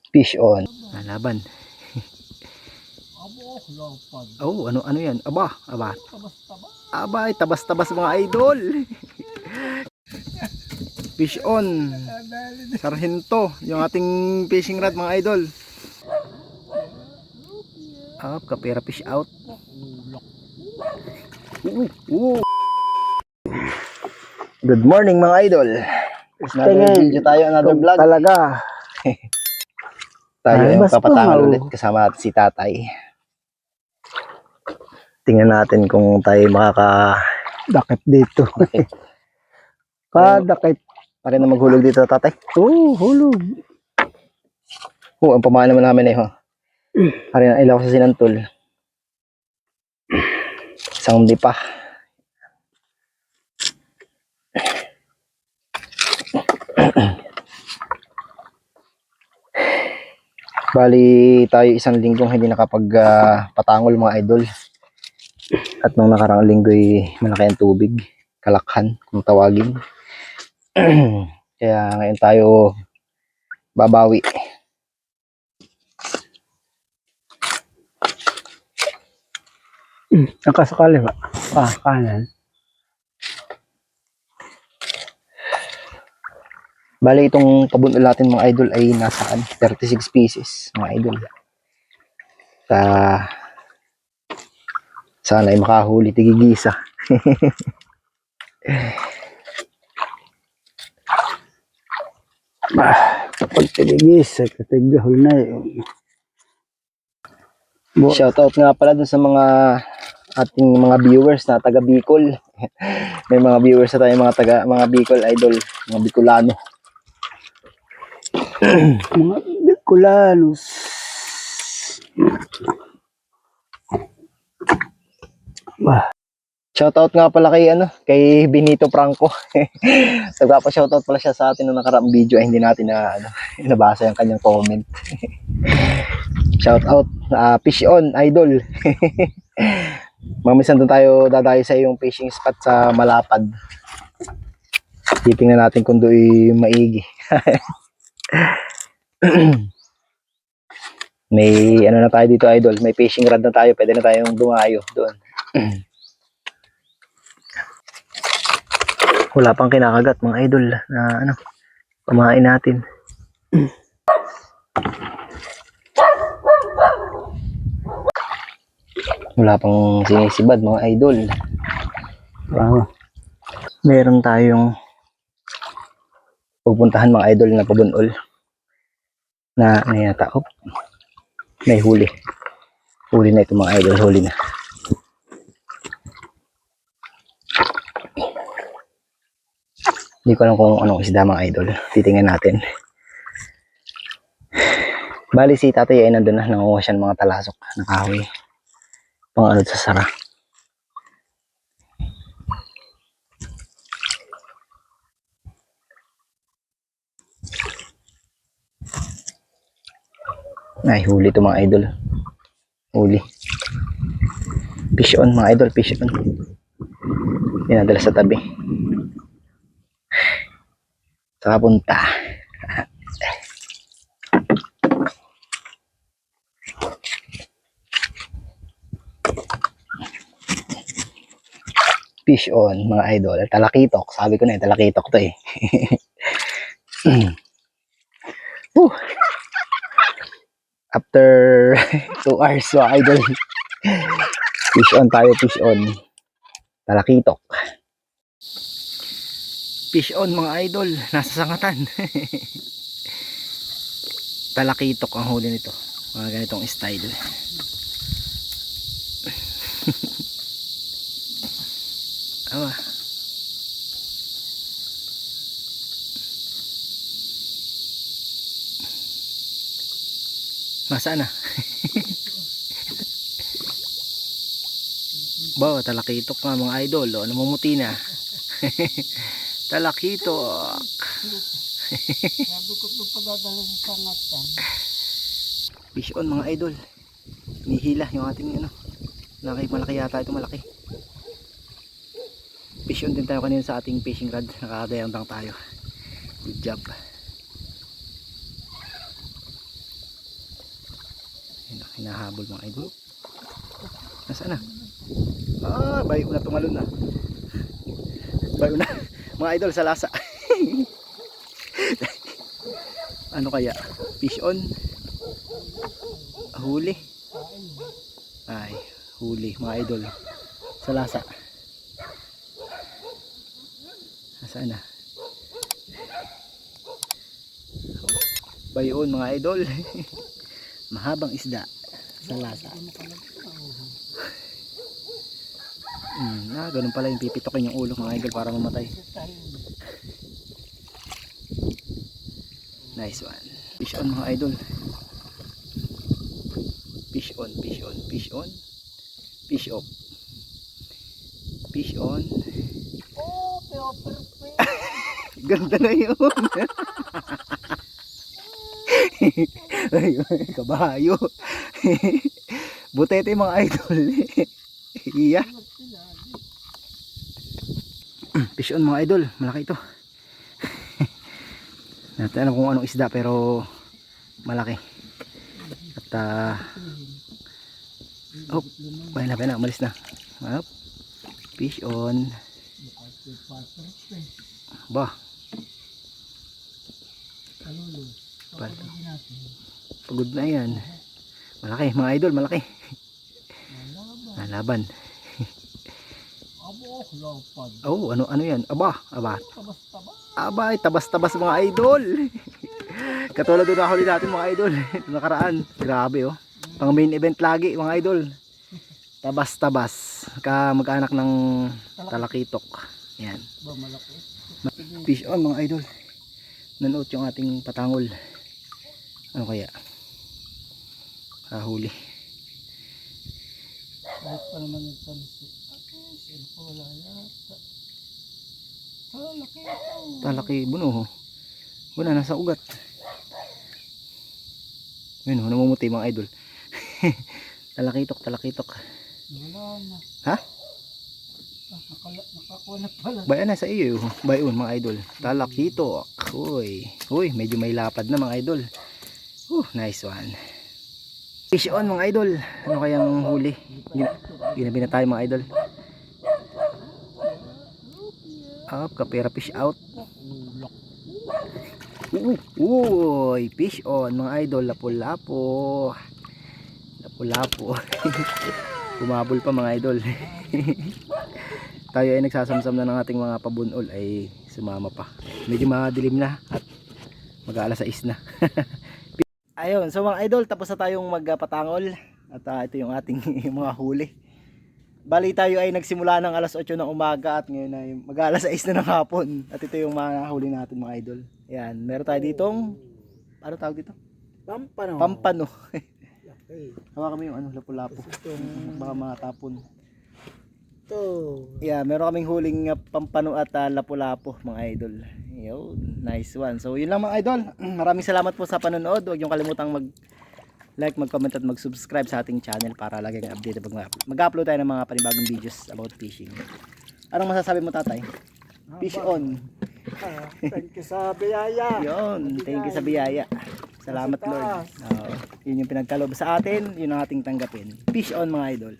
Fish on. Laban. Oh, ano yan? Aba. Aba, tabas-tabas mga idol. Fish on. Sargento, yung ating fishing rod mga idol. Up, kapera fish out. Good morning mga idol. Another video tayo, another vlog. Talaga. Tayo ay papatangal ulit kasama natin si tatay. Tingnan natin kung tayo Dakit dito. Dakit. Pare na maghulog dito tatay. Hulog. Ang pamahan naman namin eh. Pare na ilaw sa sinantol. Isang di pa. Bali tayo isang linggong hindi nakapag patangol mga idol. At nung nakaraang linggo ay malaki ang tubig, kalakhan kung tawagin. Kaya ngayon tayo babawi. Nakasakali ba? Kanan. Bali itong pabunol natin mga idol ay nasaan 36 pieces mga idol. Sana ay makahuli tigigisa. Kapag tiligis, katigahol na yun. Shoutout nga pala dun sa mga ating mga viewers na taga Bicol. May mga viewers na tayo mga Bicol idol, mga Bicolano. Mga Bicolanos. Shoutout nga pala kay Benito Franco. Nagpapa-shoutout pala siya sa atin nung nakaraang video ay hindi natin nabasa yung kanyang comment. Shoutout fish on idol. Mamisan doon tayo dadayo sa iyong fishing spot sa Malapad. Titingnan natin kung do'y maigi. May na tayo dito idol, may fishing rod na tayo, pwede na tayong dumayo doon. Wala pang kinakagat mga idol na pamain natin. Wala pang sinisibad mga idol. Meron tayong pupuntahan mga idol na pabunol na yata. May huli. Huli na ito mga idol, huli na. Hindi ko alam kung anong isda mga idol. Titingnan natin. Bali si tatay ay nandun na, nangunguha siya ng mga talasok na kahoy. Pang sa sara. Ay, huli ito mga idol. Huli. Fish on mga idol, fish on. Dinadala sa tabi. Saka punta. Fish on mga idol. Talakitok. Sabi ko na talakitok to eh. After 2 hours mga idol. Fish on tayo, fish on. Talakitok. Fish on mga idol. Nasa sangatan. Talakitok ang huli nito. Mga ganitong style. Awa. Masaan na? Bawa, talakitok nga mga idol. Namumuti na. Talakitok. Sabi ko ito padadala sa sangatan. Fish on mga idol. Nihila yung ating malaki yata ito, malaki. Fish on din tayo kanina sa ating fishing rod. Nakakadayang tayo. Good job. hinahabol mga idol. Nasaan na? Ah, bayo na tumalon na. Bayo na. Mga idol sa lasa. Ano kaya? Fish on? Huli? Ay, huli mga idol. Sa lasa. Nasaan na? Bayoon mga idol. Mahabang isda sa lasa. Ganun pala yung pipitokin yung ulo mga idol para mamatay. Nice one. Fish on mga idol. Fish on, fish on, fish on. Fish off. Fish on. Oh, pero Ganda na yun. Ay, kabayo. Butete mga idol. Iya. Fish on mga idol. Malaki ito. Natin alam kung anong isda pero malaki. At oh, pahina na, umalis na. Up. Fish on. Ba. Pagod na yan. Malaki mga idol, malaki. Laban. abo, lapad. Oh, ano yan? Aba. Tabas-tabas. Abay, tabas-tabas mga idol. Katulad doon nahuli natin mga idol. Nakaraan. Grabe oh. Pang main event lagi mga idol. Tabas-tabas. Mag-anak ng talakitok. Yan. Ba, malaki. Fish on mga idol. Nanoot yung ating patangol. Ano kaya? Huli. Kahit pa naman yung talsi. Okay, cellphone wala yata. Laki ito. Talaki buno. Wala, nasa ugat. Yun, namumuti mga idol. Talakitok. Wala na. Ha? Nakakuha na pala. Bayan na sa iyo. Bayon mga idol. Talakitok. Uy, medyo may lapad na mga idol. Nice one. Fish on mga idol. Ano kayang huli? Ginabi na tayo mga idol. Up, kapera fish out. Uy, fish on mga idol. Lapu-lapo. Bumabol pa mga idol. Tayo ay nagsasamsam na ng ating mga pabunol ay sumama pa. Medyo madilim na at mag-aalas 6 na. Ayun, so mga idol, tapos na tayong magpatangol at ito yung ating mga huli. Bali tayo ay nagsimula ng alas 8 ng umaga at ngayon ay mag-aalas 6 na ng hapon. At ito yung mga huli natin mga idol. Ayan, meron tayo ditong, ano tawag dito? Pampano. Okay. Hawa kami yung lapu-lapu. Baka matapon. Ito. Yeah, meron kaming huling pampano at lapu-lapu mga idol. Yo, nice one. So yun lang mga idol. Maraming salamat po sa panonood. Huwag niyong kalimutang mag-like, mag-comment at mag-subscribe sa ating channel para lagi kang updated pag mag-upload tayo ng mga panibagong videos about fishing. Anong masasabi mo tatay? Fish on. Thank you sa biyaya. Yun, thank you sa biyaya. Salamat Lord. Yun yung pinagkaloob sa atin, yun ang ating tanggapin. Fish on mga idol.